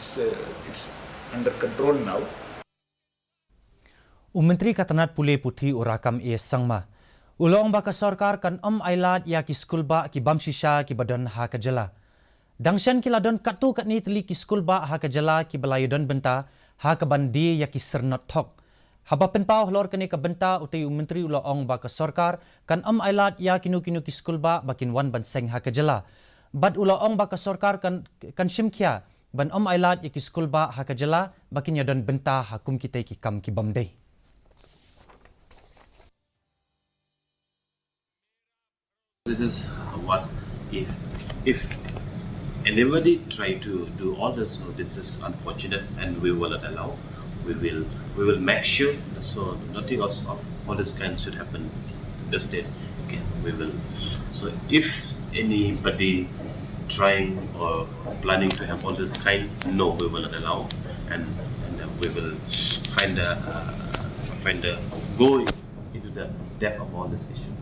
it's under control now. Myntri Tnat Pule Puthi Rakkam sangma. Ulong baka Sorkar kan ailat ya ki Skulbah ki bam Shisha ki badan ha kajala. Dangshan ki ladon katu kat ni teli ki Skulbah ha kajala ki balayudon benta ha ka bandi ya ki sernot thok. Haba penpau hlor kene ka benta utai Myntri ulong baka Sorkar kan ailat ya kinu ki Skulbah bakin wan ban seng ha kajala. Bad ulong baka Sorkar kan Shim Khia ban ailat ya ki Skulbah ha kajala bakin yadon benta hakum kita ki kam ki bam dei. This is what if anybody try to do all this, so this is unfortunate and we will not allow. We will make sure so nothing else of all this kind should happen in the state. Okay, we will. So if anybody trying or planning to have all this kind, no, we will not allow, and we will find a go into the depth of all this issue.